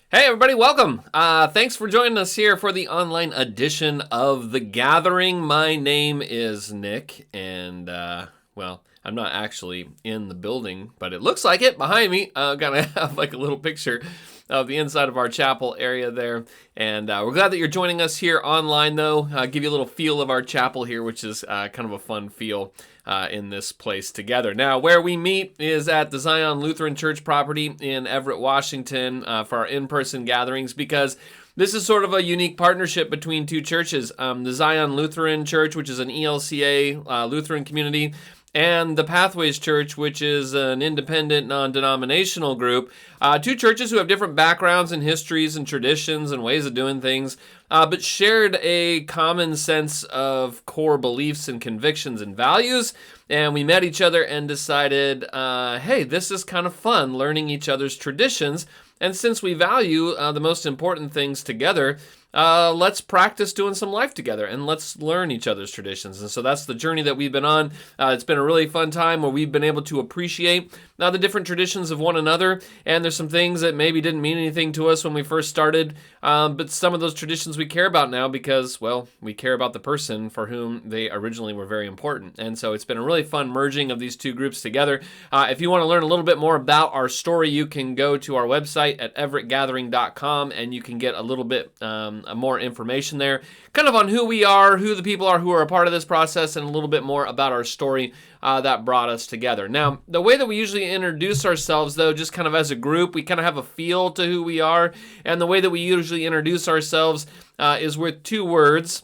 Hey, everybody, welcome. Thanks for joining us here for the online edition of The Gathering. My name is Nick, and, I'm not actually in the building, but it looks like it behind me. Gonna have like a little picture of the inside of our chapel area there. And we're glad that you're joining us here online, though. Give you a little feel of our chapel here, which is kind of a fun feel in this place together. Now, where we meet is at the Zion Lutheran Church property in Everett, Washington, for our in-person gatherings, because this is sort of a unique partnership between two churches. The Zion Lutheran Church, which is an ELCA Lutheran community, and the Pathways Church, which is an independent, non-denominational group. Two churches who have different backgrounds and histories and traditions and ways of doing things, but shared a common sense of core beliefs and convictions and values. And we met each other and decided, hey, this is kind of fun, learning each other's traditions. And since we value the most important things together, let's practice doing some life together and let's learn each other's traditions. And so that's the journey that we've been on. It's been a really fun time where we've been able to appreciate the different traditions of one another. And there's some things that maybe didn't mean anything to us when we first started, but some of those traditions we care about now because, well, we care about the person for whom they originally were very important. And so it's been a really fun merging of these two groups together. If you want to learn a little bit more about our story, you can go to our website at everettgathering.com and you can get a little bit more information there, kind of on who we are, who the people are who are a part of this process, and a little bit more about our story that brought us together. Now, the way that we usually introduce ourselves, though, just kind of as a group, we kind of have a feel to who we are, and the way that we usually introduce ourselves is with two words: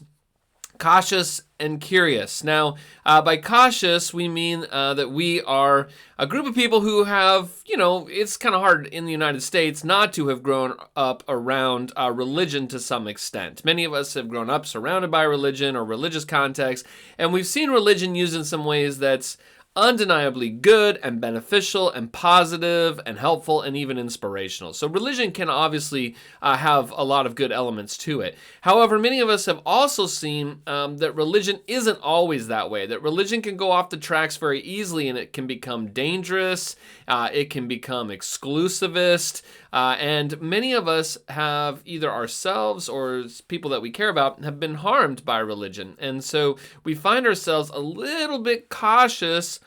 cautious and curious. Now, by cautious, we mean that we are a group of people who have, it's kind of hard in the United States not to have grown up around religion to some extent. Many of us have grown up surrounded by religion or religious context, and we've seen religion used in some ways that's undeniably good and beneficial and positive and helpful and even inspirational. So religion can obviously have a lot of good elements to it. However, many of us have also seen that religion isn't always that way, that religion can go off the tracks very easily and it can become dangerous, it can become exclusivist, and many of us have either ourselves or people that we care about have been harmed by religion. And so we find ourselves a little bit cautious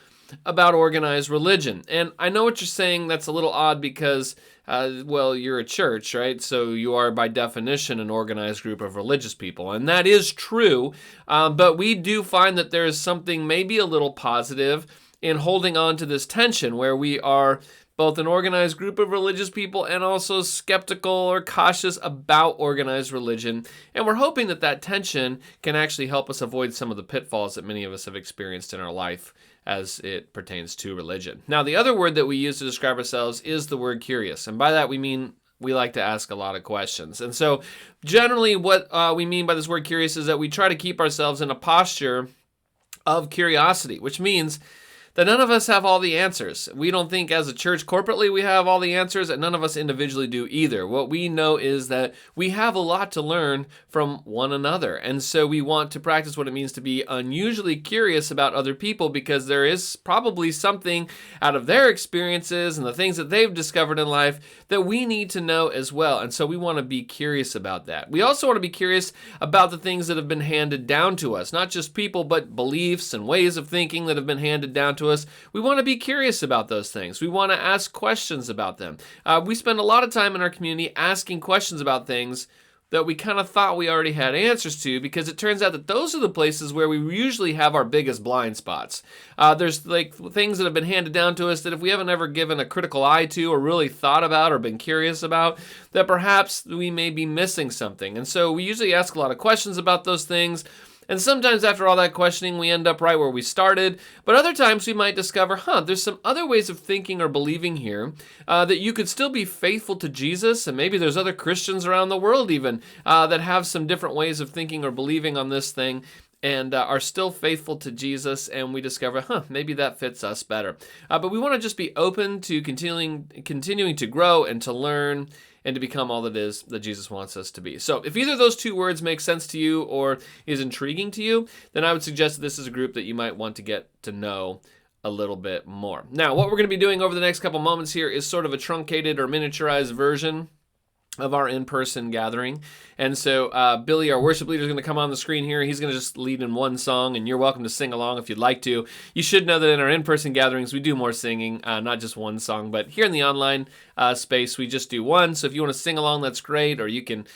about organized religion. And I know what you're saying, that's a little odd because, you're a church, right? So you are by definition an organized group of religious people. And that is true, but we do find that there is something maybe a little positive in holding on to this tension where we are both an organized group of religious people and also skeptical or cautious about organized religion. And we're hoping that that tension can actually help us avoid some of the pitfalls that many of us have experienced in our life as it pertains to religion. Now, the other word that we use to describe ourselves is the word curious. And by that, we mean we like to ask a lot of questions. And so generally what we mean by this word curious is that we try to keep ourselves in a posture of curiosity, which means that none of us have all the answers. We don't think as a church corporately we have all the answers, and none of us individually do either. What we know is that we have a lot to learn from one another, and so we want to practice what it means to be unusually curious about other people, because there is probably something out of their experiences and the things that they've discovered in life that we need to know as well, and so we want to be curious about that. We also want to be curious about the things that have been handed down to us, not just people, but beliefs and ways of thinking that have been handed down to us. We want to be curious about those things. We want to ask questions about them. We spend a lot of time in our community asking questions about things that we kind of thought we already had answers to, because it turns out that those are the places where we usually have our biggest blind spots. There's like things that have been handed down to us that if we haven't ever given a critical eye to or really thought about or been curious about, that perhaps we may be missing something. And so we usually ask a lot of questions about those things. And sometimes after all that questioning, we end up right where we started. But other times we might discover, there's some other ways of thinking or believing here that you could still be faithful to Jesus. And maybe there's other Christians around the world even that have some different ways of thinking or believing on this thing and are still faithful to Jesus, and we discover, maybe that fits us better. But we want to just be open to continuing to grow and to learn and to become all that is that Jesus wants us to be. So if either of those two words make sense to you or is intriguing to you, then I would suggest that this is a group that you might want to get to know a little bit more. Now, what we're going to be doing over the next couple moments here is sort of a truncated or miniaturized version of our in-person gathering. And so Billy, our worship leader, is going to come on the screen here. He's going to just lead in one song, and you're welcome to sing along if you'd like to. You should know that in our in-person gatherings, we do more singing, not just one song. But here in the online space, we just do one. So if you want to sing along, that's great. Or you can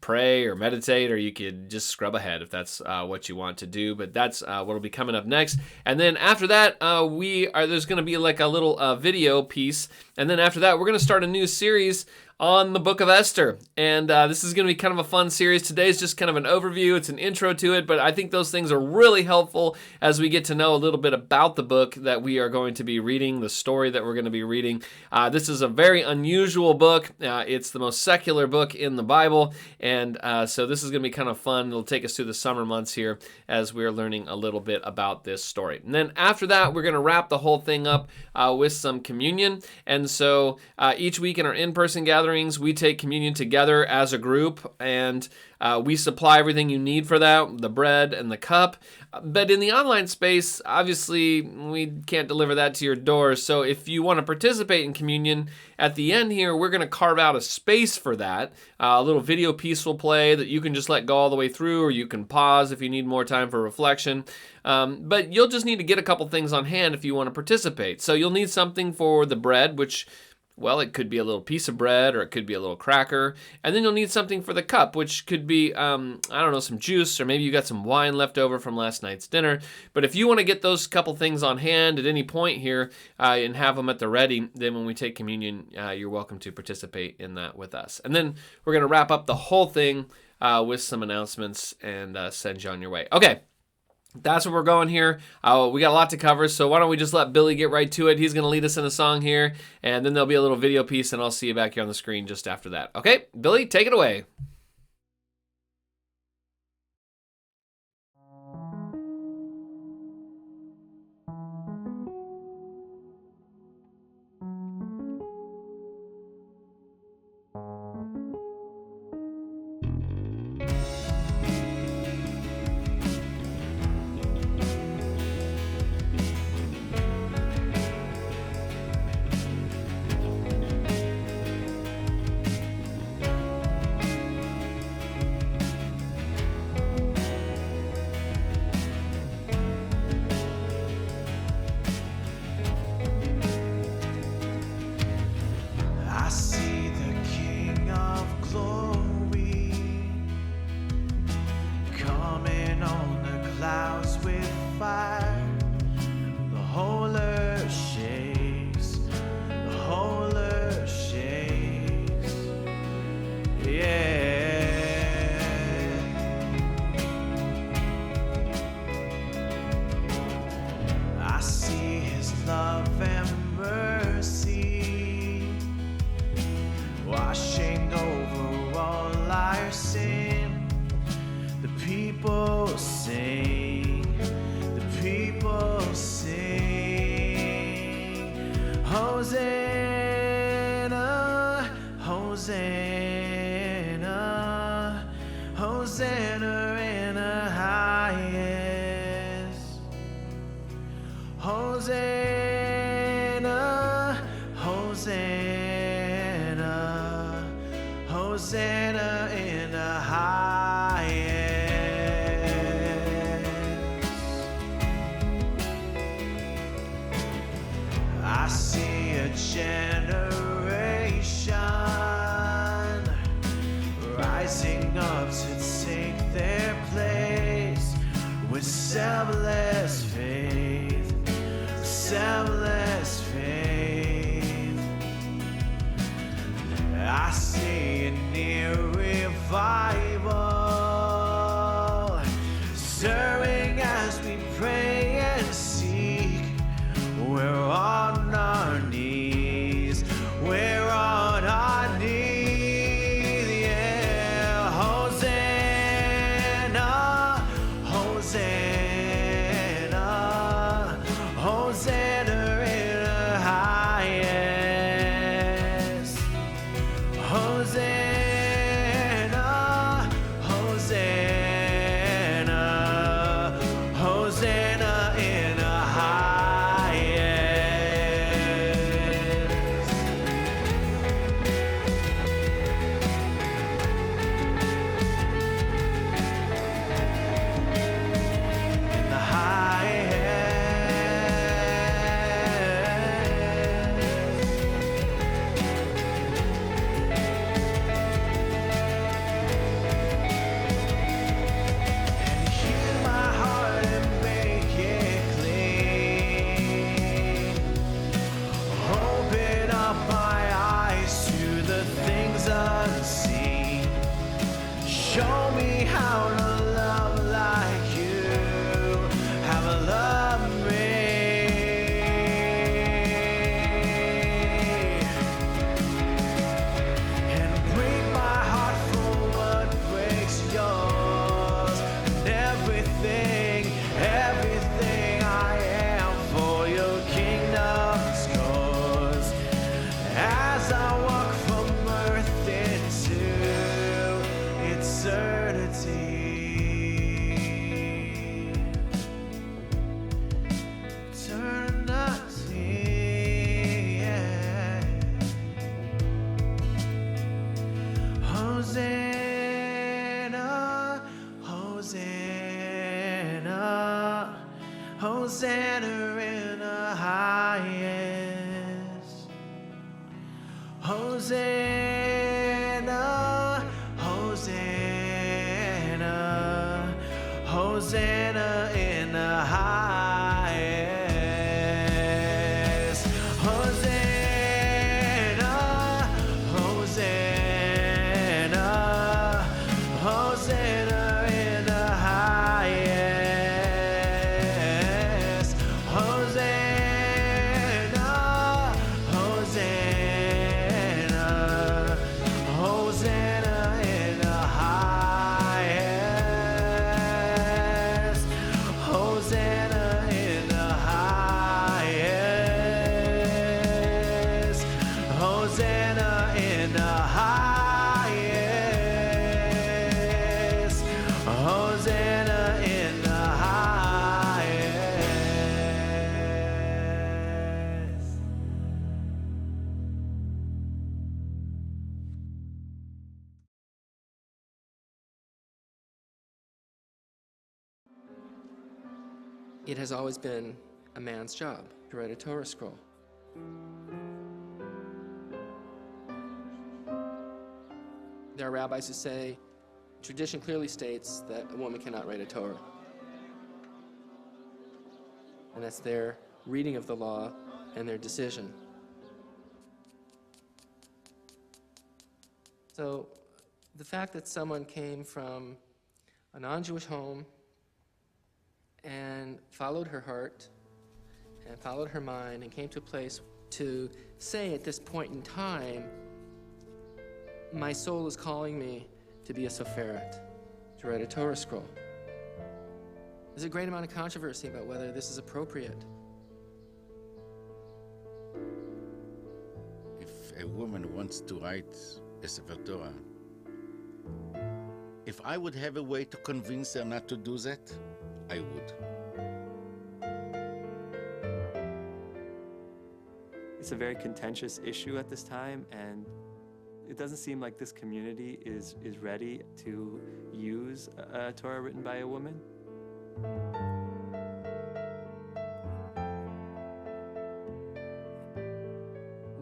pray or meditate, or you could just scrub ahead if that's what you want to do. But that's what will be coming up next. And then after that, there's going to be like a little video piece. And then after that, we're going to start a new series on the book of Esther. And this is going to be kind of a fun series. Today is just kind of an overview. It's an intro to it, but I think those things are really helpful as we get to know a little bit about the book that we are going to be reading, the story that we're going to be reading. This is a very unusual book. It's the most secular book in the Bible, and so this is going to be kind of fun. It'll take us through the summer months here as we're learning a little bit about this story. And then after that, we're going to wrap the whole thing up with some communion. And so each week in our in-person gatherings, we take communion together as a group, and we supply everything you need for that, the bread and the cup. But in the online space, obviously, we can't deliver that to your door. So if you want to participate in communion, at the end here, we're going to carve out a space for that. A little video piece will play that you can just let go all the way through, or you can pause if you need more time for reflection. But you'll just need to get a couple things on hand if you want to participate. So you'll need something for the bread, which, well, it could be a little piece of bread, or it could be a little cracker. And then you'll need something for the cup, which could be, some juice, or maybe you got some wine left over from last night's dinner. But if you want to get those couple things on hand at any point here and have them at the ready, then when we take communion, you're welcome to participate in that with us. And then we're going to wrap up the whole thing with some announcements and send you on your way. Okay. That's where we're going here. We got a lot to cover, so why don't we just let Billy get right to it. He's going to lead us in a song here, and then there'll be a little video piece, and I'll see you back here on the screen just after that. Okay, Billy, take it away. Hosanna, Hosanna, Hosanna in the highest. Hosanna, Hosanna, Hosanna in the highest. I see a generation rising up to take their place with selfless faith, selfless faith. I see a near revival stirring as we pray and seek. We're on our knees, Hosanna in the highest. Hosanna, Hosanna, Hosanna in the highest. Hosanna, Hosanna, Hosanna in the highest. Hosanna, Hosanna, Hosanna in the highest. Hosanna in the highest. Hosanna in the highest. Hosanna in the highest. It has always been a man's job to write a Torah scroll. There are rabbis who say, tradition clearly states that a woman cannot write a Torah. And that's their reading of the law and their decision. So the fact that someone came from a non-Jewish home and followed her heart and followed her mind and came to a place to say at this point in time, my soul is calling me to be a soferet, to write a Torah scroll. There's a great amount of controversy about whether this is appropriate. If a woman wants to write a Sefer Torah, if I would have a way to convince her not to do that, I would. It's a very contentious issue at this time, and it doesn't seem like this community is ready to use a Torah written by a woman.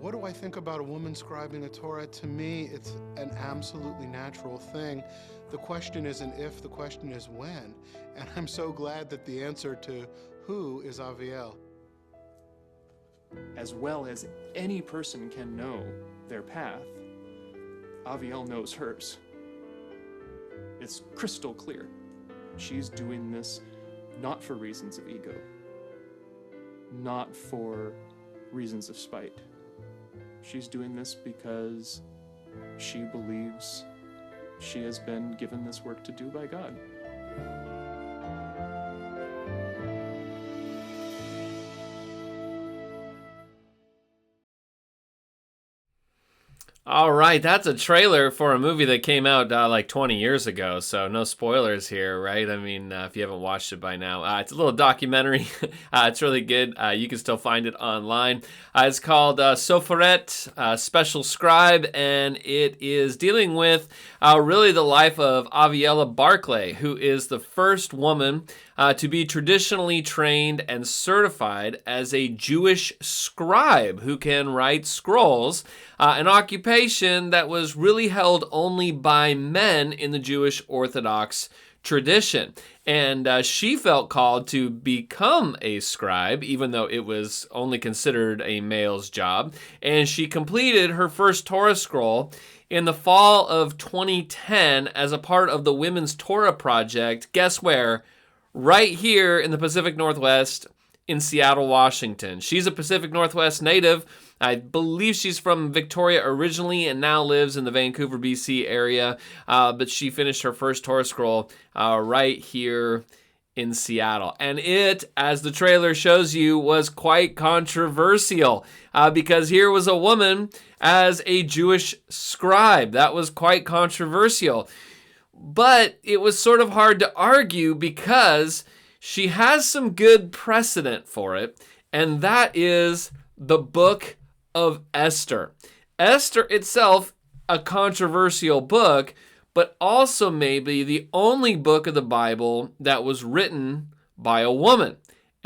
What do I think about a woman scribing a Torah? To me, it's an absolutely natural thing. The question isn't if, the question is when. And I'm so glad that the answer to who is Aviel. As well as any person can know their path, Aviel knows hers. It's crystal clear. She's doing this not for reasons of ego, not for reasons of spite. She's doing this because she believes she has been given this work to do by God. All right, that's a trailer for a movie that came out like 20 years ago, so no spoilers here, right? I mean, if you haven't watched it by now, it's a little documentary. It's really good. You can still find it online. It's called Soferet, Special Scribe, and it is dealing with really the life of Aviella Barclay, who is the first woman to be traditionally trained and certified as a Jewish scribe who can write scrolls, an occupation that was really held only by men in the Jewish Orthodox tradition. And she felt called to become a scribe, even though it was only considered a male's job. And she completed her first Torah scroll in the fall of 2010 as a part of the Women's Torah Project. Guess where? Right here in the Pacific Northwest in Seattle, Washington. She's a Pacific Northwest native. I believe she's from Victoria originally and now lives in the Vancouver, BC area. But she finished her first Torah scroll right here in Seattle. And it, as the trailer shows you, was quite controversial because here was a woman as a Jewish scribe. That was quite controversial. But it was sort of hard to argue because she has some good precedent for it, and that is the book of Esther. Esther itself, a controversial book, but also maybe the only book of the Bible that was written by a woman.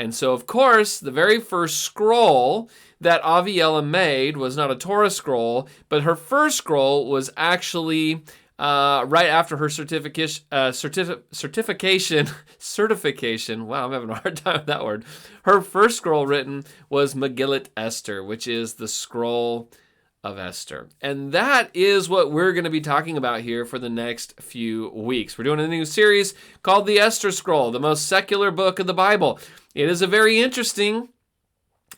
And so, of course, the very first scroll that Aviella made was not a Torah scroll, but her first scroll was actually right after her certification. Wow, I'm having a hard time with that word. Her first scroll written was Megillot Esther, which is the scroll of Esther. And that is what we're going to be talking about here for the next few weeks. We're doing a new series called the Esther Scroll, the most secular book of the Bible. It is a very interesting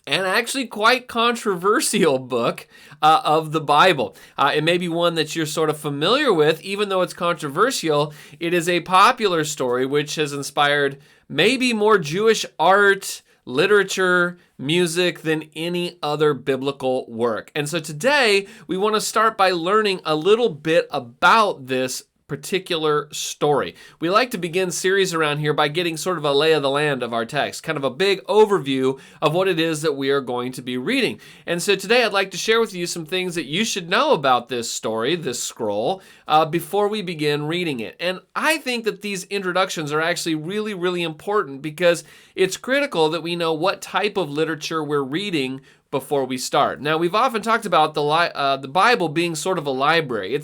and actually quite controversial book of the Bible. It may be one that you're sort of familiar with, even though it's controversial. It is a popular story which has inspired maybe more Jewish art, literature, music than any other biblical work. And so today we want to start by learning a little bit about this particular story. We like to begin series around here by getting sort of a lay of the land of our text, kind of a big overview of what it is that we are going to be reading. And so today I'd like to share with you some things that you should know about this story, this scroll, before we begin reading it. And I think that these introductions are actually really, really important because it's critical that we know what type of literature we're reading before we start. Now, we've often talked about the Bible being sort of a library.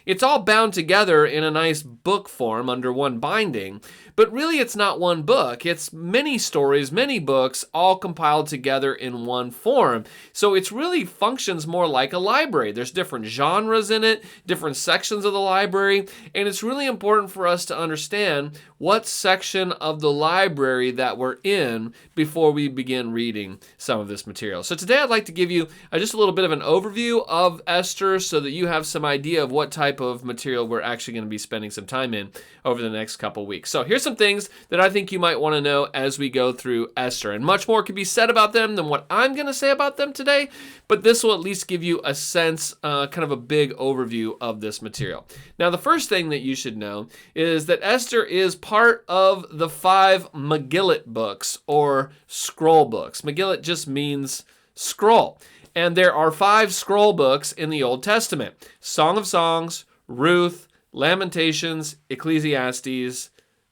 It's all bound together in a nice book form under one binding, but really it's not one book. It's many stories, many books, all compiled together in one form. So it really functions more like a library. There's different genres in it, different sections of the library, and it's really important for us to understand what section of the library that we're in before we begin reading some of this material. So today I'd like to give you just a little bit of an overview of Esther so that you have some idea of what type of material we're actually going to be spending some time in over the next couple weeks. So here's some things that I think you might want to know as we go through Esther. And much more could be said about them than what I'm going to say about them today, but this will at least give you a sense, kind of a big overview of this material. Now, the first thing that you should know is that Esther is part of the 5 Megillot books, or scroll books. Megillot just means scroll. And there are 5 scroll books in the Old Testament: Song of Songs, Ruth, Lamentations, Ecclesiastes,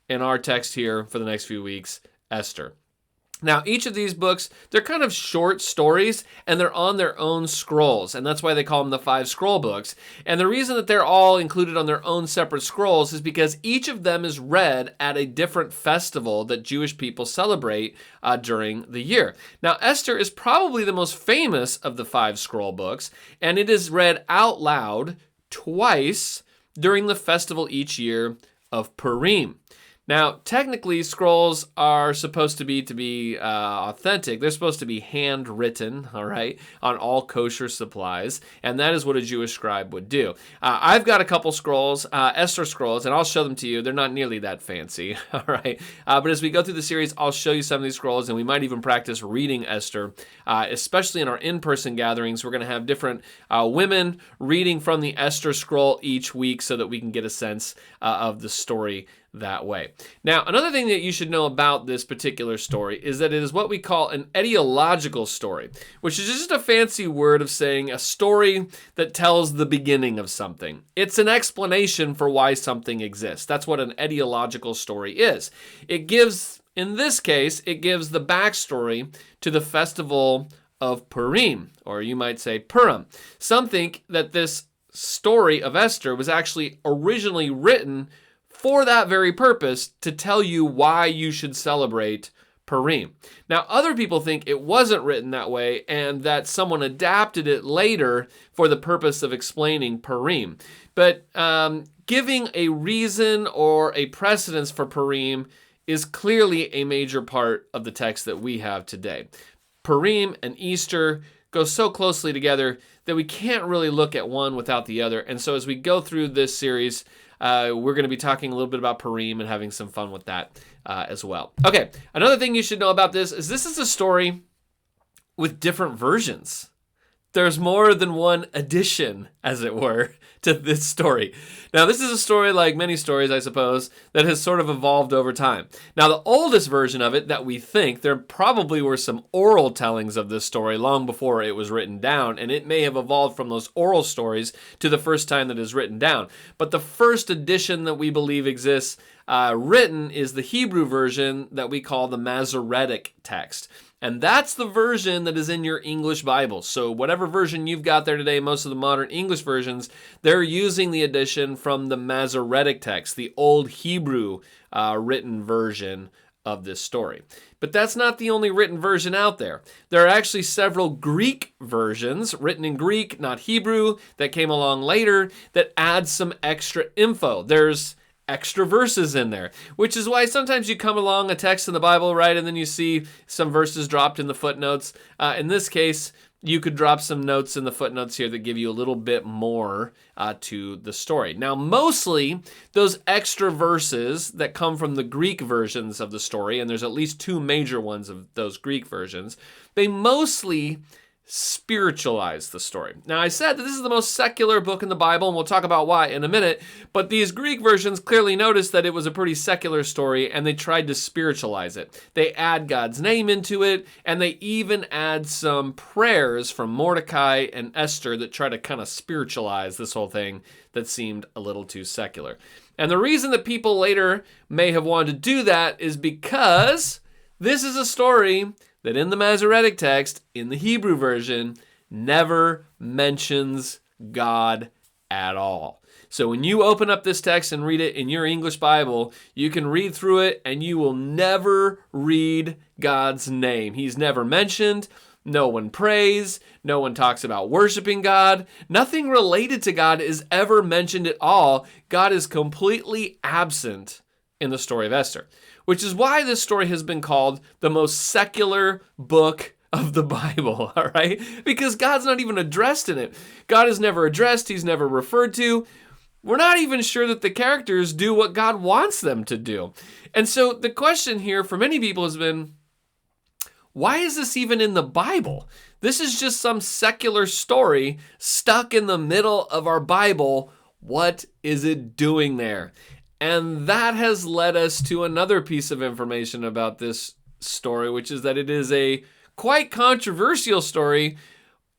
and our text here for the next few weeks, Esther. Now, each of these books, they're kind of short stories, and they're on their own scrolls, and that's why they call them the 5 scroll books. And the reason that they're all included on their own separate scrolls is because each of them is read at a different festival that Jewish people celebrate during the year. Now, Esther is probably the most famous of the 5 scroll books, and it is read out loud twice during the festival each year of Purim. Now, technically, scrolls are supposed to be authentic. They're supposed to be handwritten, all right, on all kosher supplies, and that is what a Jewish scribe would do. I've got a couple scrolls, Esther scrolls, and I'll show them to you. They're not nearly that fancy, all right, but as we go through the series, I'll show you some of these scrolls, and we might even practice reading Esther, especially in our in-person gatherings. We're going to have different women reading from the Esther scroll each week so that we can get a sense of the story that way. Now, another thing that you should know about this particular story is that it is what we call an etiological story, which is just a fancy word of saying a story that tells the beginning of something. It's an explanation for why something exists. That's what an etiological story is. It gives, in this case, it gives the backstory to the festival of Purim, or you might say Purim. Some think that this story of Esther was actually originally written for that very purpose, to tell you why you should celebrate Purim. Now, other people think it wasn't written that way and that someone adapted it later for the purpose of explaining Purim. But giving a reason or a precedence for Purim is clearly a major part of the text that we have today. Purim and Easter go so closely together that we can't really look at one without the other. And so as we go through this series, we're going to be talking a little bit about Purim and having some fun with that as well. Okay, another thing you should know about this is a story with different versions. There's more than one edition, as it were, to this story. Now, this is a story like many stories, I suppose, that has sort of evolved over time. Now, the oldest version of it that we think, there probably were some oral tellings of this story long before it was written down, and it may have evolved from those oral stories to the first time that it is written down. But the first edition that we believe exists written is the Hebrew version that we call the Masoretic text. And that's the version that is in your English Bible. So whatever version you've got there today, most of the modern English versions, they're using the edition from the Masoretic text, the old Hebrew written version of this story. But that's not the only written version out there. There are actually several Greek versions written in Greek, not Hebrew, that came along later that add some extra info. There's extra verses in there, which is why sometimes you come along a text in the Bible, right, and then you see some verses dropped in the footnotes. In this case, you could drop some notes in the footnotes here that give you a little bit more to the story. Now, mostly those extra verses that come from the Greek versions of the story, and there's at least two major ones of those Greek versions, they mostly spiritualize the story. Now, I said that this is the most secular book in the Bible, and we'll talk about why in a minute, but these Greek versions clearly noticed that it was a pretty secular story, and they tried to spiritualize it. They add God's name into it, and they even add some prayers from Mordecai and Esther that try to kind of spiritualize this whole thing that seemed a little too secular. And the reason that people later may have wanted to do that is because this is a story that in the Masoretic text, in the Hebrew version, never mentions God at all. So when you open up this text and read it in your English Bible, you can read through it and you will never read God's name. He's never mentioned. No one prays. No one talks about worshiping God. Nothing related to God is ever mentioned at all. God is completely absent in the story of Esther, which is why this story has been called the most secular book of the Bible, all right? Because God's not even addressed in it. God is never addressed. He's never referred to. We're not even sure that the characters do what God wants them to do. And so the question here for many people has been, why is this even in the Bible? This is just some secular story stuck in the middle of our Bible. What is it doing there? And that has led us to another piece of information about this story, which is that it is a quite controversial story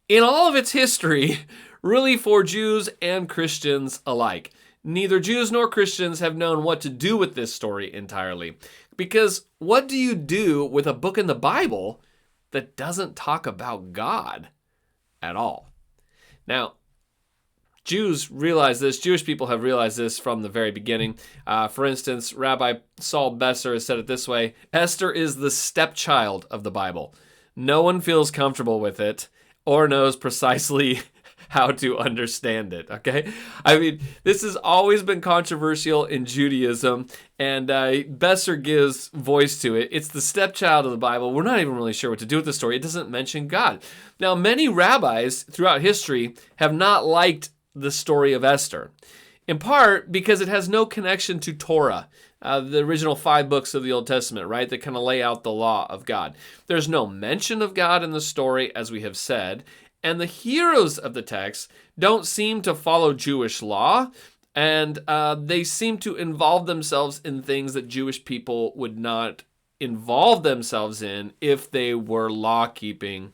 in all of its history, really for Jews and Christians alike. Neither Jews nor Christians have known what to do with this story entirely. Because what do you do with a book in the Bible that doesn't talk about God at all? Now, Jews realize this. Jewish people have realized this from the very beginning. For instance, Rabbi Saul Besser has said it this way: Esther is the stepchild of the Bible. No one feels comfortable with it or knows precisely how to understand it, okay? I mean, this has always been controversial in Judaism, and Besser gives voice to it. It's the stepchild of the Bible. We're not even really sure what to do with the story. It doesn't mention God. Now, many rabbis throughout history have not liked the story of Esther, in part because it has no connection to Torah, the original 5 books of the Old Testament, right, that kind of lay out the law of God. There's no mention of God in the story, as we have said, and the heroes of the text don't seem to follow Jewish law, and they seem to involve themselves in things that Jewish people would not involve themselves in if they were law-keeping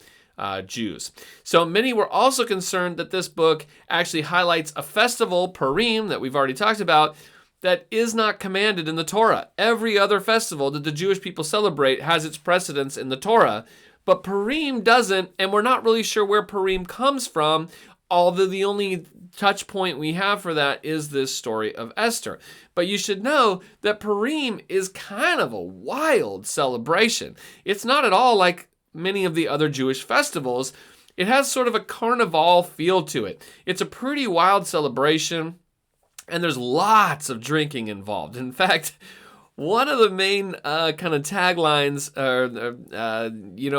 Jews. So many were also concerned that this book actually highlights a festival, Purim, that we've already talked about, that is not commanded in the Torah. Every other festival that the Jewish people celebrate has its precedence in the Torah, but Purim doesn't, and we're not really sure where Purim comes from, although the only touch point we have for that is this story of Esther. But you should know that Purim is kind of a wild celebration. It's not at all like many of the other Jewish festivals. It has sort of a carnival feel to it. It's a pretty wild celebration, and there's lots of drinking involved. In fact, one of the main kind of taglines,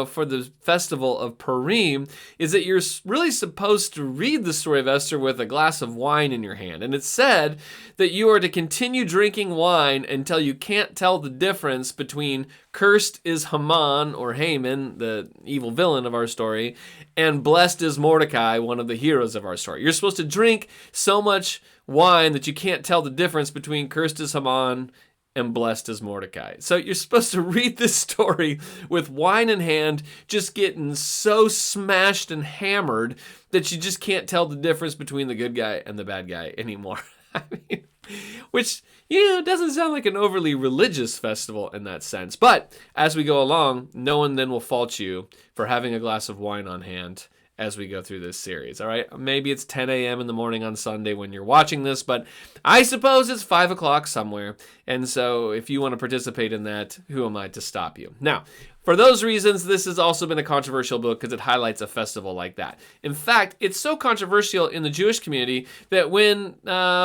for the festival of Purim is that you're really supposed to read the story of Esther with a glass of wine in your hand. And it's said that you are to continue drinking wine until you can't tell the difference between cursed is Haman, or Haman, the evil villain of our story, and blessed is Mordecai, one of the heroes of our story. You're supposed to drink so much wine that you can't tell the difference between cursed is Haman and blessed is Mordecai. So you're supposed to read this story with wine in hand, just getting so smashed and hammered that you just can't tell the difference between the good guy and the bad guy anymore. I mean, which, doesn't sound like an overly religious festival in that sense. But as we go along, no one then will fault you for having a glass of wine on hand as we go through this series, all right? Maybe it's 10 a.m. in the morning on Sunday when you're watching this, but I suppose it's 5 o'clock somewhere. And so if you want to participate in that, who am I to stop you? Now, for those reasons, this has also been a controversial book because it highlights a festival like that. In fact, it's so controversial in the Jewish community that when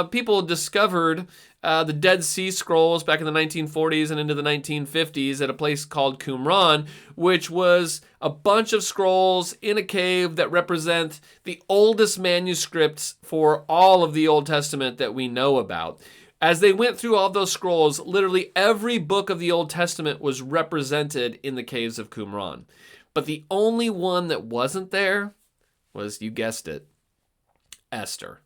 people discovered the Dead Sea Scrolls back in the 1940s and into the 1950s at a place called Qumran, which was a bunch of scrolls in a cave that represent the oldest manuscripts for all of the Old Testament that we know about. As they went through all those scrolls, literally every book of the Old Testament was represented in the caves of Qumran. But the only one that wasn't there was, you guessed it, Esther.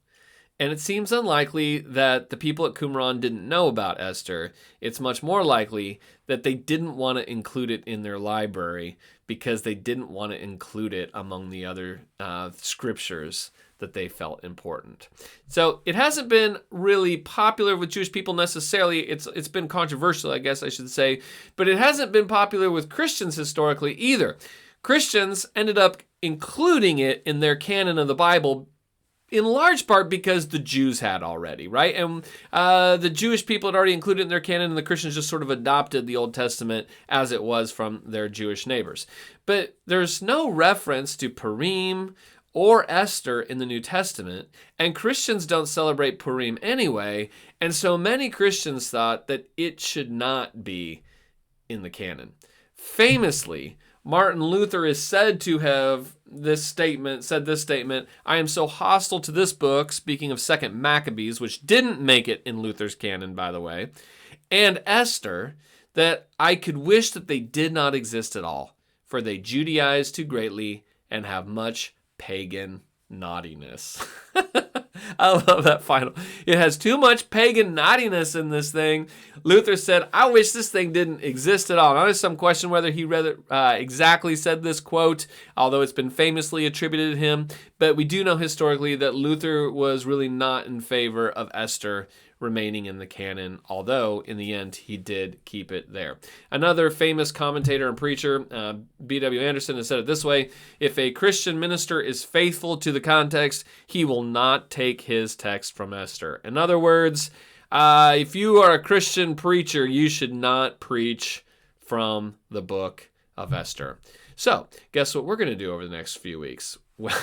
And it seems unlikely that the people at Qumran didn't know about Esther. It's much more likely that they didn't want to include it in their library because they didn't want to include it among the other scriptures that they felt important. So it hasn't been really popular with Jewish people necessarily. It's been controversial, I guess I should say, but it hasn't been popular with Christians historically either. Christians ended up including it in their canon of the Bible in large part because the Jews had already, right? And the Jewish people had already included it in their canon, and the Christians just sort of adopted the Old Testament as it was from their Jewish neighbors. But there's no reference to Purim or Esther in the New Testament, and Christians don't celebrate Purim anyway, and so many Christians thought that it should not be in the canon. Famously, Martin Luther is said to have said this statement, "I am so hostile to this book," speaking of 2nd Maccabees, which didn't make it in Luther's canon, by the way, and Esther, that I could wish that they did not exist at all, for they Judaize too greatly and have much pagan naughtiness. I love that final. It has too much pagan naughtiness in this thing. Luther said, I wish this thing didn't exist at all. Now, there's some question whether he exactly said this quote, although it's been famously attributed to him. But we do know historically that Luther was really not in favor of Esther remaining in the canon, although in the end he did keep it there. Another famous commentator and preacher, B.W. Anderson, has said it this way: if a Christian minister is faithful to the context, he will not take his text from Esther. In other words, if you are a Christian preacher, you should not preach from the book of Esther. So, guess what we're going to do over the next few weeks? Well,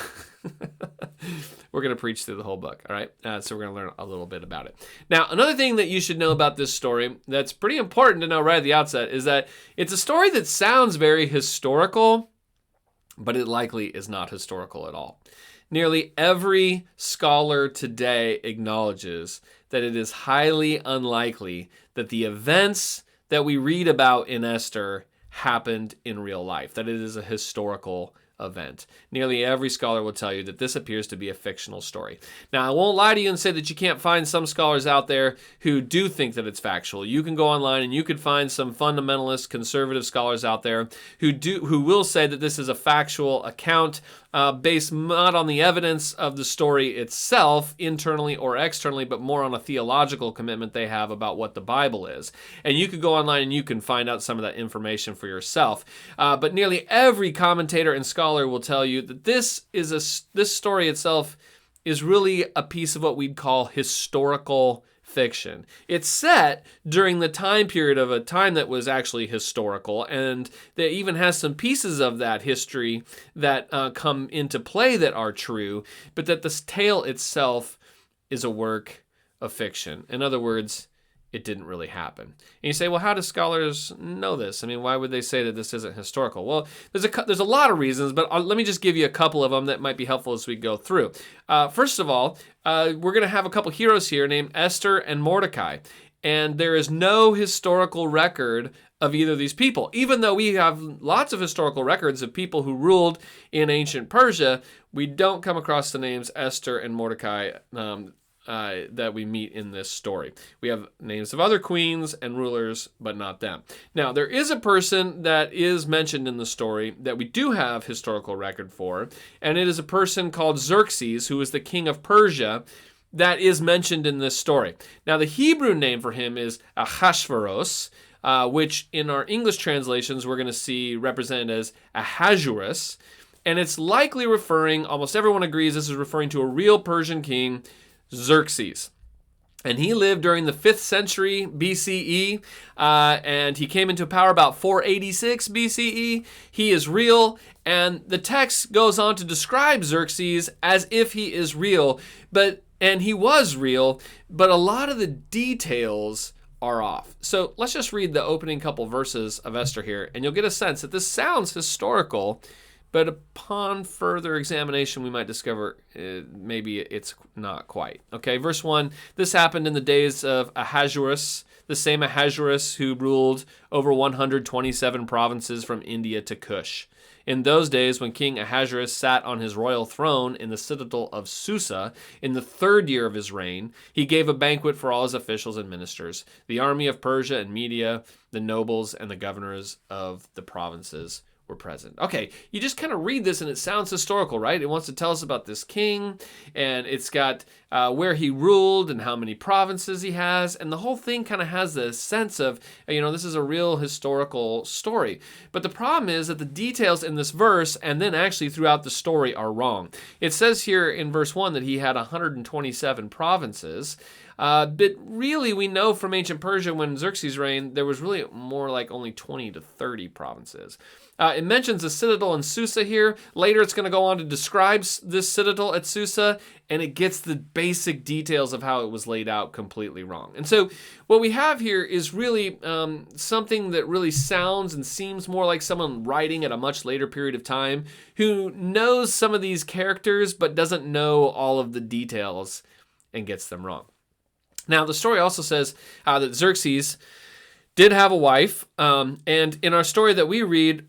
we're going to preach through the whole book, all right? So we're going to learn a little bit about it. Now, another thing that you should know about this story that's pretty important to know right at the outset is that it's a story that sounds very historical, but it likely is not historical at all. Nearly every scholar today acknowledges that it is highly unlikely that the events that we read about in Esther happened in real life, that it is a historical event. Nearly every scholar will tell you that this appears to be a fictional story. Now, I won't lie to you and say that you can't find some scholars out there who do think that it's factual. You can go online and you could find some fundamentalist conservative scholars out there who will say that this is a factual account based not on the evidence of the story itself, internally or externally, but more on a theological commitment they have about what the Bible is. And you could go online and you can find out some of that information for yourself. But nearly every commentator and scholar will tell you that this story itself is really a piece of what we'd call historical fiction. It's set during the time period of a time that was actually historical, and that even has some pieces of that history that come into play that are true, but that this tale itself is a work of fiction. In other words, it didn't really happen. And you say, well, how do scholars know this? I mean, why would they say that this isn't historical? Well, there's a lot of reasons, but let me just give you a couple of them that might be helpful as we go through. First of all, we're going to have a couple heroes here named Esther and Mordecai. And there is no historical record of either of these people. Even though we have lots of historical records of people who ruled in ancient Persia, we don't come across the names Esther and Mordecai that we meet in this story. We have names of other queens and rulers, but not them. Now, there is a person that is mentioned in the story that we do have historical record for, and it is a person called Xerxes, who was the king of Persia that is mentioned in this story. Now, the Hebrew name for him is Ahasuerus, which in our English translations we're going to see represented as Ahasuerus. And it's likely referring, almost everyone agrees this is referring to a real Persian king, Xerxes. And he lived during the 5th century BCE, and he came into power about 486 BCE. He is real, and the text goes on to describe Xerxes as if he is real, and he was real, but a lot of the details are off. So let's just read the opening couple verses of Esther here, and you'll get a sense that this sounds historical, but upon further examination, we might discover maybe it's not quite. Okay, verse 1, this happened in the days of Ahasuerus, the same Ahasuerus who ruled over 127 provinces from India to Kush. In those days, when King Ahasuerus sat on his royal throne in the citadel of Susa, in the 3rd year of his reign, he gave a banquet for all his officials and ministers, the army of Persia and Media, the nobles, and the governors of the provinces were present. Okay, you just kind of read this and it sounds historical, right? It wants to tell us about this king, and it's got where he ruled and how many provinces he has, and the whole thing kind of has this sense of, this is a real historical story. But the problem is that the details in this verse and then actually throughout the story are wrong. It says here in verse 1 that he had 127 provinces. But really, we know from ancient Persia when Xerxes reigned, there was really more like only 20 to 30 provinces. It mentions a citadel in Susa here. Later, it's going to go on to describe this citadel at Susa, and it gets the basic details of how it was laid out completely wrong. And so what we have here is really something that really sounds and seems more like someone writing at a much later period of time who knows some of these characters but doesn't know all of the details and gets them wrong. Now, the story also says that Xerxes did have a wife, and in our story that we read,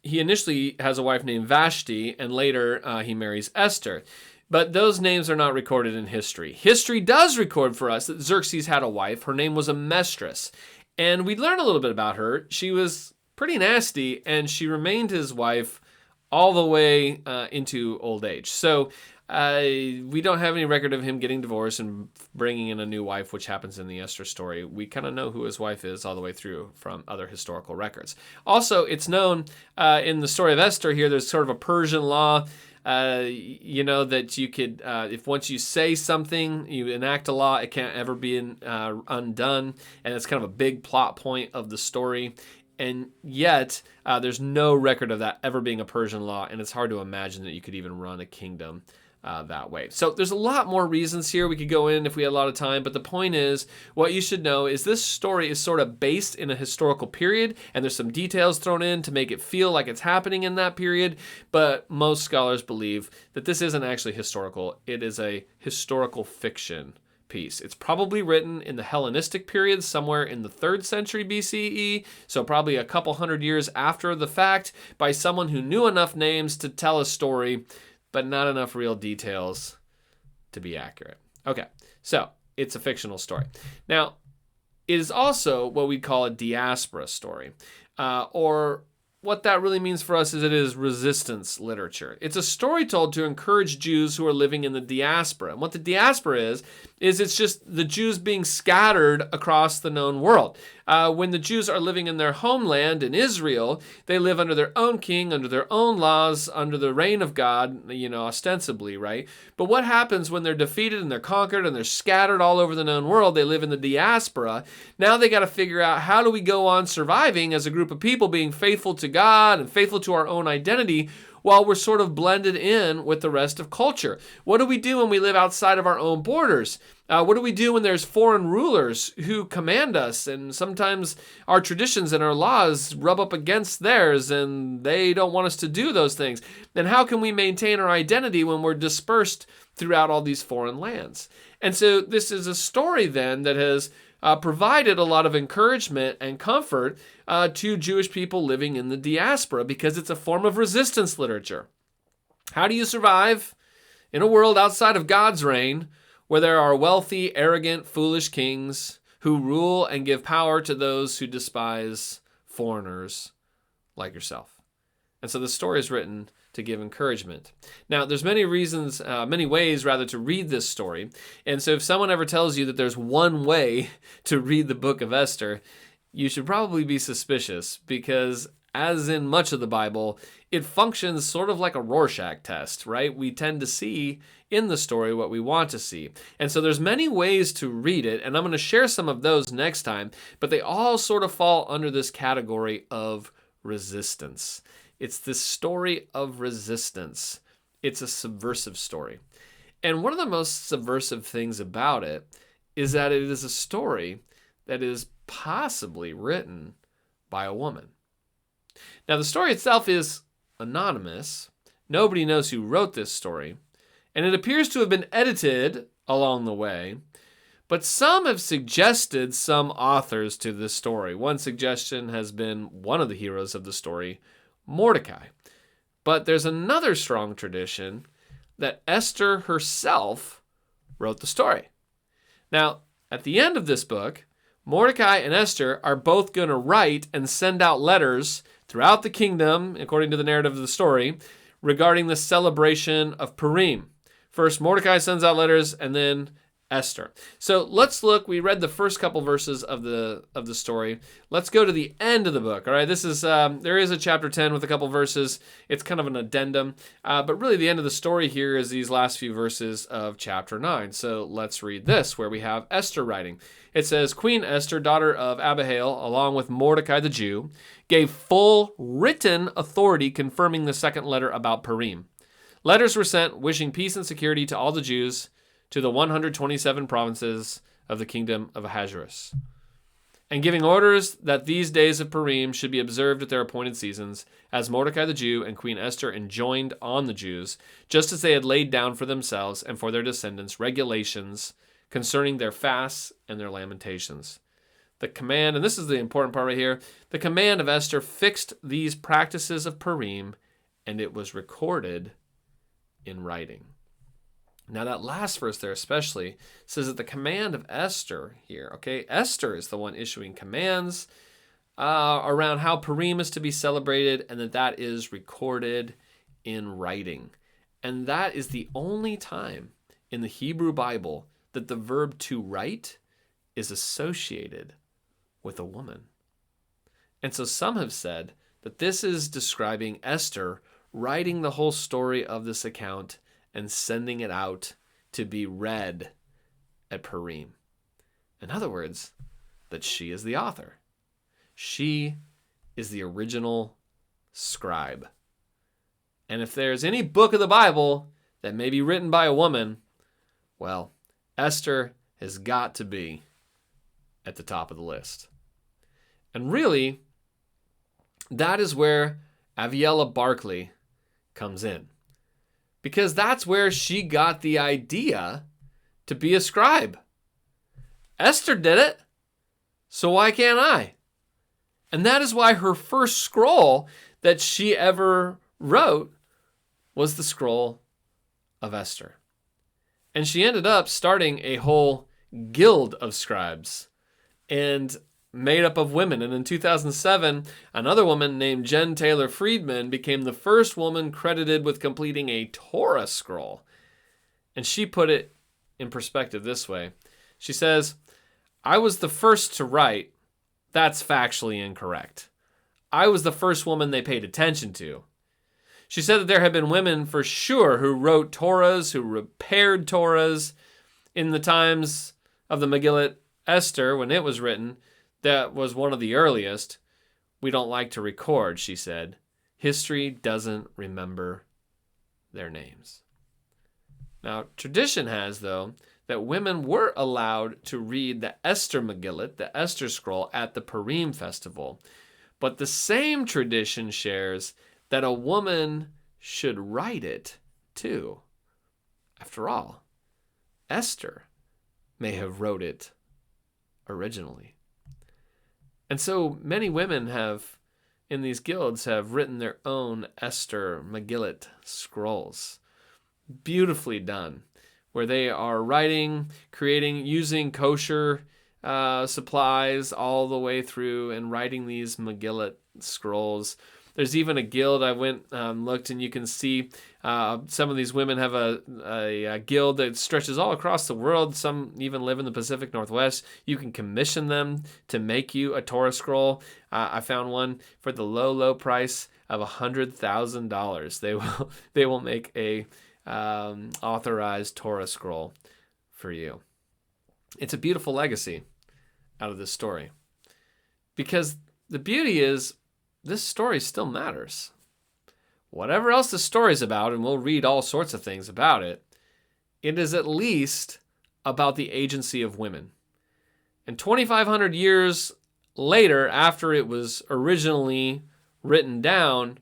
he initially has a wife named Vashti, and later he marries Esther. But those names are not recorded in history. History does record for us that Xerxes had a wife. Her name was Amestris, and we learn a little bit about her. She was pretty nasty, and she remained his wife all the way into old age. So we don't have any record of him getting divorced and bringing in a new wife, which happens in the Esther story. We kind of know who his wife is all the way through from other historical records. Also, it's known in the story of Esther here, there's sort of a Persian law, that you could, if once you say something, you enact a law, it can't ever be undone. And it's kind of a big plot point of the story. And yet, there's no record of that ever being a Persian law, and it's hard to imagine that you could even run a kingdom that way. So there's a lot more reasons here we could go in if we had a lot of time, but the point is, what you should know is this story is sort of based in a historical period, and there's some details thrown in to make it feel like it's happening in that period, but most scholars believe that this isn't actually historical. It is a historical fiction piece. It's probably written in the Hellenistic period, somewhere in the 3rd century BCE, so probably a couple hundred years after the fact, by someone who knew enough names to tell a story, but not enough real details to be accurate. Okay, so it's a fictional story. Now, it is also what we call a diaspora story, or what that really means for us is it is resistance literature. It's a story told to encourage Jews who are living in the diaspora. And what the diaspora is it's just the Jews being scattered across the known world. When the Jews are living in their homeland in Israel, they live under their own king, under their own laws, under the reign of God, ostensibly, right? But what happens when they're defeated and they're conquered and they're scattered all over the known world? They live in the diaspora. Now they got to figure out, how do we go on surviving as a group of people, being faithful to God and faithful to our own identity, while we're sort of blended in with the rest of culture? What do we do when we live outside of our own borders? What do we do when there's foreign rulers who command us, and sometimes our traditions and our laws rub up against theirs and they don't want us to do those things? And how can we maintain our identity when we're dispersed throughout all these foreign lands? And so this is a story then that has provided a lot of encouragement and comfort to Jewish people living in the diaspora, because it's a form of resistance literature. How do you survive in a world outside of God's reign, where there are wealthy, arrogant, foolish kings who rule and give power to those who despise foreigners like yourself? And so the story is written to give encouragement. Now, there's many reasons, many ways rather, to read this story. And so if someone ever tells you that there's one way to read the book of Esther, you should probably be suspicious, because as in much of the Bible, it functions sort of like a Rorschach test, right? We tend to see in the story what we want to see. And so there's many ways to read it, and I'm going to share some of those next time, but they all sort of fall under this category of resistance. It's this story of resistance. It's a subversive story. And one of the most subversive things about it is that it is a story that is possibly written by a woman. Now, the story itself is anonymous. Nobody knows who wrote this story, and it appears to have been edited along the way, but some have suggested some authors to this story. One suggestion has been one of the heroes of the story, Mordecai. But there's another strong tradition that Esther herself wrote the story. Now, at the end of this book, Mordecai and Esther are both going to write and send out letters throughout the kingdom, according to the narrative of the story, regarding the celebration of Purim. First, Mordecai sends out letters, and then Esther. So let's look. We read the first couple verses of the story. Let's go to the end of the book. All right, this is there is a chapter 10 with a couple verses. It's kind of an addendum, but really the end of the story here is these last few verses of chapter 9. So let's read this, where we have Esther writing. It says, Queen Esther, daughter of Abihail, along with Mordecai the Jew, gave full written authority confirming the second letter about Purim. Letters were sent wishing peace and security to all the Jews, to the 127 provinces of the kingdom of Ahasuerus, and giving orders that these days of Purim should be observed at their appointed seasons, as Mordecai the Jew and Queen Esther enjoined on the Jews, just as they had laid down for themselves and for their descendants regulations concerning their fasts and their lamentations. The command, and this is the important part right here, the command of Esther fixed these practices of Purim, and it was recorded in writing. Now that last verse there especially says that the command of Esther here, okay, Esther is the one issuing commands around how Purim is to be celebrated, and that is recorded in writing. And that is the only time in the Hebrew Bible that the verb to write is associated with a woman. And so some have said that this is describing Esther writing the whole story of this account and sending it out to be read at Purim. In other words, that she is the author. She is the original scribe. And if there's any book of the Bible that may be written by a woman, well, Esther has got to be at the top of the list. And really, that is where Aviella Barclay comes in. Because that's where she got the idea to be a scribe. Esther did it, so why can't I? And that is why her first scroll that she ever wrote was the scroll of Esther. And she ended up starting a whole guild of scribes, and made up of women. And in 2007, another woman named Jen Taylor Friedman became the first woman credited with completing a Torah scroll. And she put it in perspective this way. She says, I was the first to write. That's factually incorrect. I was the first woman they paid attention to. She said that there had been women for sure who wrote Torahs, who repaired Torahs in the times of the Megillot Esther when it was written. That was one of the earliest. We don't like to record, she said. History doesn't remember their names. Now, tradition has, though, that women were allowed to read the Esther Megillot, the Esther scroll, at the Purim festival. But the same tradition shares that a woman should write it, too. After all, Esther may have wrote it originally. And so many women in these guilds have written their own Esther Megillot scrolls. Beautifully done, where they are writing, creating, using kosher supplies all the way through and writing these Megillot scrolls. There's even a guild. I went looked, and you can see some of these women have a guild that stretches all across the world. Some even live in the Pacific Northwest. You can commission them to make you a Torah scroll. I found one for the low price of $100,000. They will make a authorized Torah scroll for you. It's a beautiful legacy out of this story, because the beauty is this story still matters. Whatever else the story's about, and we'll read all sorts of things about it, it is at least about the agency of women. And 2,500 years later, after it was originally written down,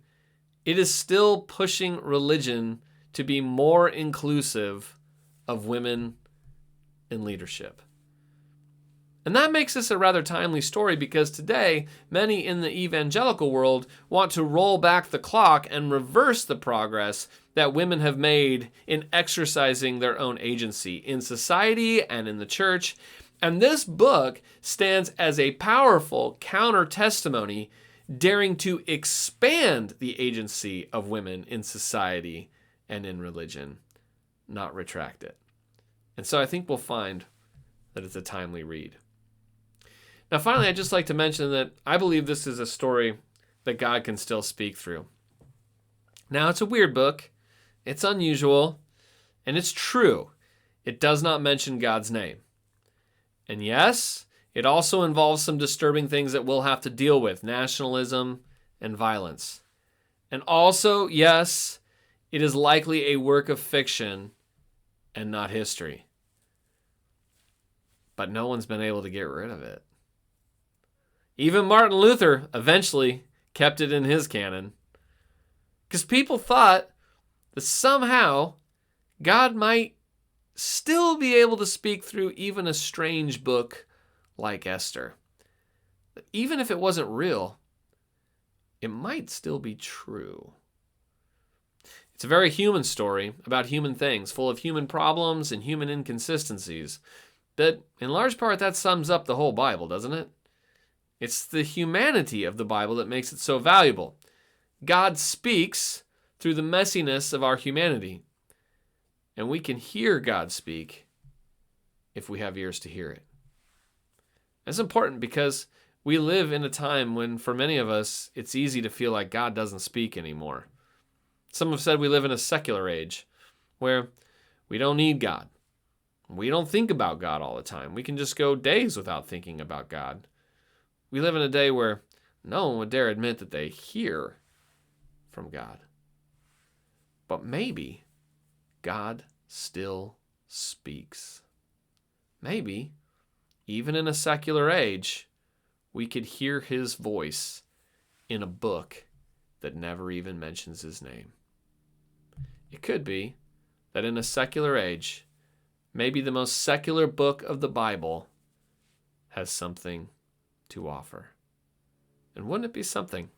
it is still pushing religion to be more inclusive of women in leadership. And that makes this a rather timely story, because today, many in the evangelical world want to roll back the clock and reverse the progress that women have made in exercising their own agency in society and in the church. And this book stands as a powerful counter-testimony daring to expand the agency of women in society and in religion, not retract it. And so I think we'll find that it's a timely read. Now, finally, I'd just like to mention that I believe this is a story that God can still speak through. Now, it's a weird book, it's unusual, and it's true. It does not mention God's name. And yes, it also involves some disturbing things that we'll have to deal with: nationalism and violence. And also, yes, it is likely a work of fiction and not history. But no one's been able to get rid of it. Even Martin Luther eventually kept it in his canon, because people thought that somehow God might still be able to speak through even a strange book like Esther. Even if it wasn't real, it might still be true. It's a very human story about human things, full of human problems and human inconsistencies. But in large part, that sums up the whole Bible, doesn't it? It's the humanity of the Bible that makes it so valuable. God speaks through the messiness of our humanity. And we can hear God speak if we have ears to hear it. It's important because we live in a time when, for many of us, it's easy to feel like God doesn't speak anymore. Some have said we live in a secular age where we don't need God. We don't think about God all the time. We can just go days without thinking about God. We live in a day where no one would dare admit that they hear from God. But maybe God still speaks. Maybe, even in a secular age, we could hear his voice in a book that never even mentions his name. It could be that in a secular age, maybe the most secular book of the Bible has something to offer. And wouldn't it be something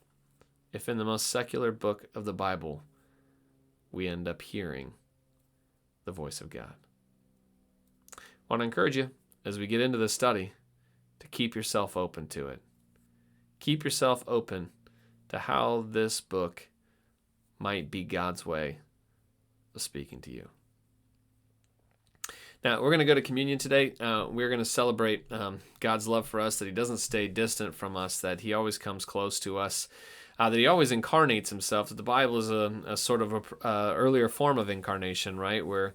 if in the most secular book of the Bible we end up hearing the voice of God? I want to encourage you, as we get into this study, to keep yourself open to it. Keep yourself open to how this book might be God's way of speaking to you. Now, we're going to go to communion today. We're going to celebrate God's love for us, that he doesn't stay distant from us, that he always comes close to us, that he always incarnates himself. That the Bible is a sort of a earlier form of incarnation, right, where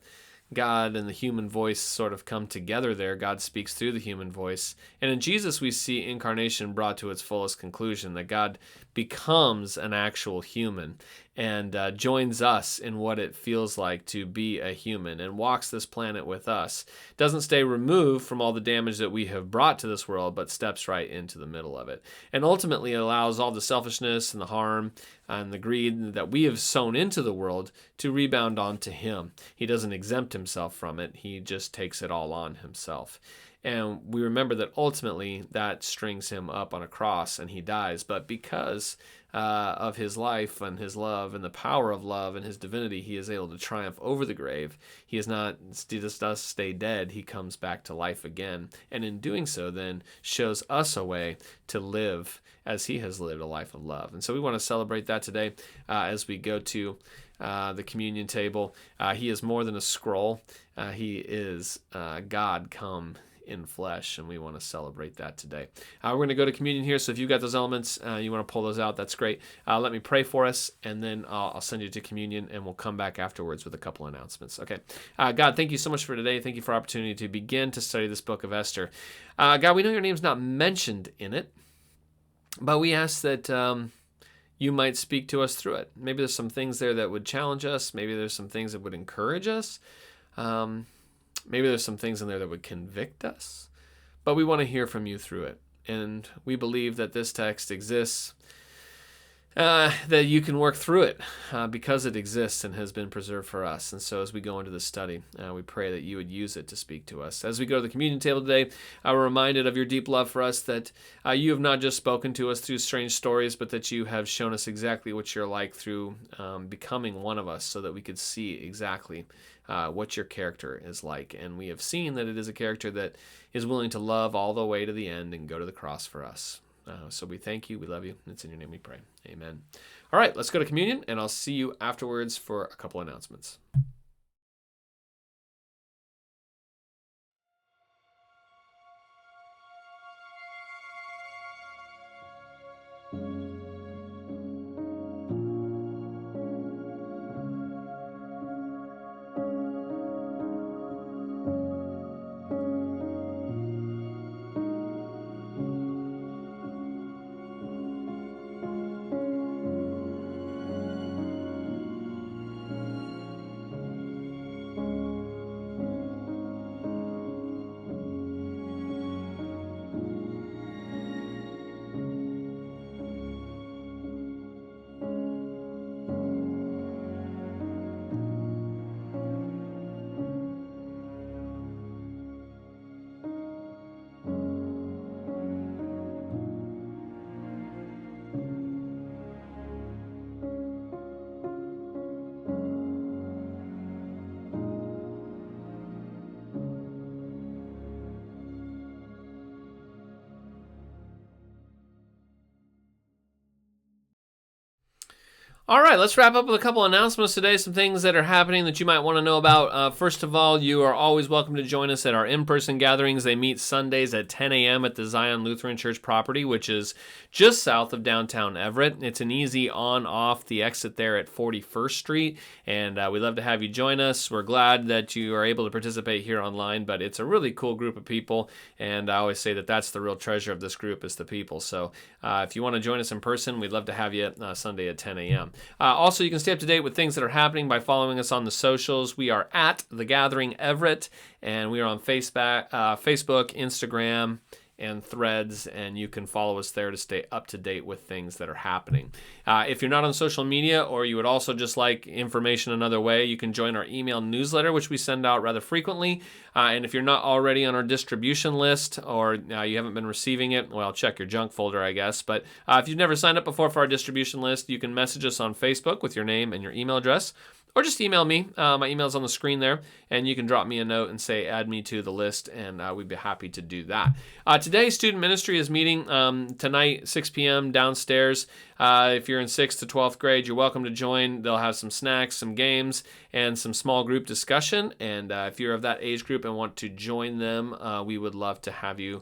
God and the human voice sort of come together there. God speaks through the human voice. And in Jesus, we see incarnation brought to its fullest conclusion, that God becomes an actual human and joins us in what it feels like to be a human and walks this planet with us. Doesn't stay removed from all the damage that we have brought to this world, but steps right into the middle of it. And ultimately allows all the selfishness and the harm and the greed that we have sown into the world to rebound onto him. He doesn't exempt himself from it. He just takes it all on himself. And we remember that ultimately that strings him up on a cross and he dies. But because of his life and his love and the power of love and his divinity, he is able to triumph over the grave. He just does stay dead. He comes back to life again. And in doing so, then shows us a way to live as he has lived a life of love. And so we want to celebrate that today as we go to the communion table. He is more than a scroll. He is God come in flesh, and we want to celebrate that today. We're going to go to communion here, so if you've got those elements, you want to pull those out, that's great. Let me pray for us, and then I'll send you to communion, and we'll come back afterwards with a couple announcements. Okay. God, thank you so much for today. Thank you for the opportunity to begin to study this book of Esther. God, we know your name's not mentioned in it, but we ask that you might speak to us through it. Maybe there's some things there that would challenge us. Maybe there's some things that would encourage us. Maybe there's some things in there that would convict us, but we want to hear from you through it. And we believe that this text exists, that you can work through it because it exists and has been preserved for us. And so as we go into this study, we pray that you would use it to speak to us. As we go to the communion table today, we're reminded of your deep love for us, that you have not just spoken to us through strange stories, but that you have shown us exactly what you're like through becoming one of us, so that we could see exactly what your character is like. And we have seen that it is a character that is willing to love all the way to the end and go to the cross for us. So we thank you, we love you, and it's in your name we pray. Amen. All right, let's go to communion, and I'll see you afterwards for a couple announcements. All right, let's wrap up with a couple announcements today, some things that are happening that you might want to know about. First of all, you are always welcome to join us at our in-person gatherings. They meet Sundays at 10 a.m. at the Zion Lutheran Church property, which is just south of downtown Everett. It's an easy on-off the exit there at 41st Street, and we'd love to have you join us. We're glad that you are able to participate here online, but it's a really cool group of people, and I always say that that's the real treasure of this group is the people. So if you want to join us in person, we'd love to have you Sunday at 10 a.m. Also, you can stay up to date with things that are happening by following us on the socials. We are at The Gathering Everett, and we are on Facebook, Instagram, and Threads, and you can follow us there to stay up to date with things that are happening. If you're not on social media, or you would also just like information another way, you can join our email newsletter, which we send out rather frequently. And if you're not already on our distribution list, or you haven't been receiving it, well, check your junk folder, I guess. But if you've never signed up before for our distribution list, you can message us on Facebook with your name and your email address, or just email me. My email's on the screen there, and you can drop me a note and say, add me to the list, and we'd be happy to do that. Today, Student Ministry is meeting tonight, 6 p.m. downstairs. If you're in 6th to 12th grade, you're welcome to join. They'll have some snacks, some games, and some small group discussion. And if you're of that age group and want to join them, we would love to have you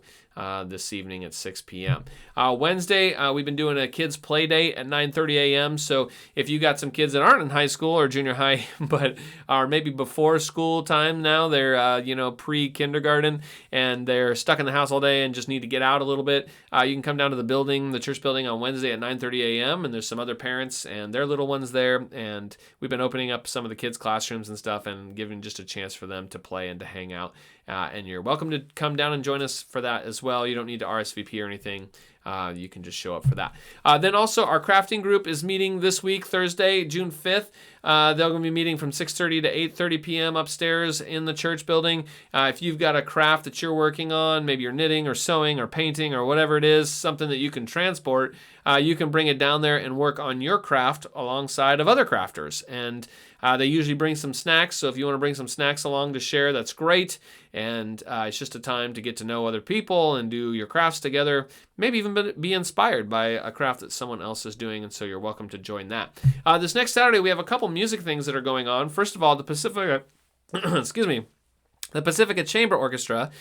this evening at 6 p.m. Wednesday, we've been doing a kids' play date at 9:30 a.m. So if you got some kids that aren't in high school or junior high, but are maybe before school time now, they're pre-kindergarten, and they're stuck in the house all day and just need to get out a little bit, you can come down to the building, the church building, on Wednesday at 9:30 a.m. And there's some other parents and their little ones there, and we've been opening up some of the kids' classrooms and stuff and giving just a chance for them to play and to hang out. And you're welcome to come down and join us for that as well. You don't need to RSVP or anything. you can just show up for that. Then also our crafting group is meeting this week, Thursday, June 5th. They're going to be meeting from 6:30 to 8:30 p.m. upstairs in the church building. If you've got a craft that you're working on, maybe you're knitting or sewing or painting or whatever it is, something that you can transport, you can bring it down there and work on your craft alongside of other crafters. And they usually bring some snacks, so if you want to bring some snacks along to share, that's great. And it's just a time to get to know other people and do your crafts together, maybe even be inspired by a craft that someone else is doing, and so you're welcome to join that. This next Saturday, we have a couple music things that are going on. First of all, the Pacifica, excuse me, the Pacifica Chamber Orchestra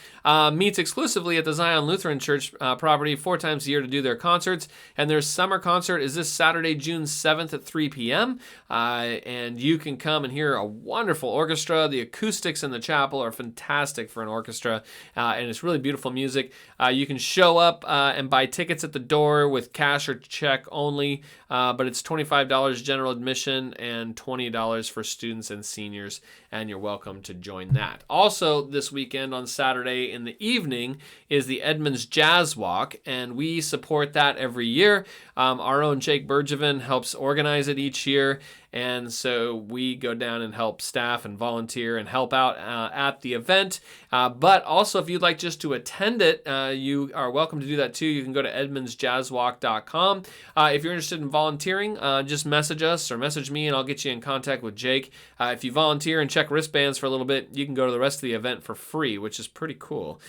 meets exclusively at the Zion Lutheran Church property 4 times a year to do their concerts. And their summer concert is this Saturday, June 7th at 3 p.m. And you can come and hear a wonderful orchestra. The acoustics in the chapel are fantastic for an orchestra, and it's really beautiful music. You can show up and buy tickets at the door with cash or check only, but it's $25 general admission and $20 for students and seniors, and you're welcome to join that. Also, this weekend on Saturday in the evening is the Edmonds Jazz Walk, and we support that every year. Our own Jake Bergevin helps organize it each year, and so we go down and help staff and volunteer and help out at the event. But also, if you'd like just to attend it, you are welcome to do that too. You can go to edmondsjazzwalk.com. If you're interested in volunteering, just message us or message me, and I'll get you in contact with Jake. If you volunteer and check wristbands for a little bit, you can go to the rest of the event for free, which is pretty cool.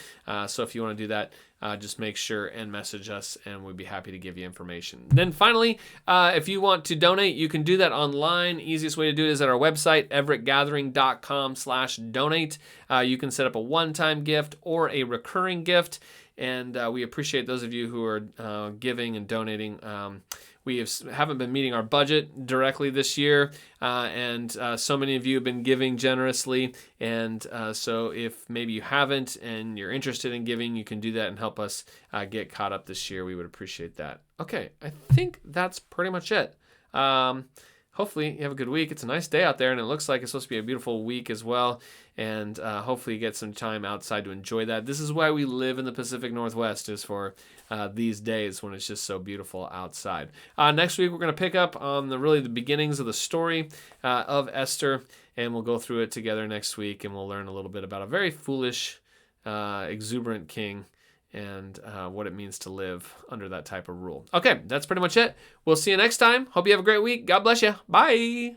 So if you want to do that, just make sure and message us, and we'd be happy to give you information. Then finally, if you want to donate, you can do that online. Easiest way to do it is at our website, everettgathering.com/donate. You can set up a one-time gift or a recurring gift, and we appreciate those of you who are giving and donating. We haven't been meeting our budget directly this year, and so many of you have been giving generously. And so if maybe you haven't and you're interested in giving, you can do that and help us get caught up this year. We would appreciate that. Okay, I think that's pretty much it. Hopefully you have a good week. It's a nice day out there, and it looks like it's supposed to be a beautiful week as well. And hopefully you get some time outside to enjoy that. This is why we live in the Pacific Northwest, is for these days when it's just so beautiful outside. Next week we're going to pick up on the beginnings of the story of Esther, and we'll go through it together next week, and we'll learn a little bit about a very foolish, exuberant king and what it means to live under that type of rule. Okay, that's pretty much it. We'll see you next time. Hope you have a great week. God bless you. Bye.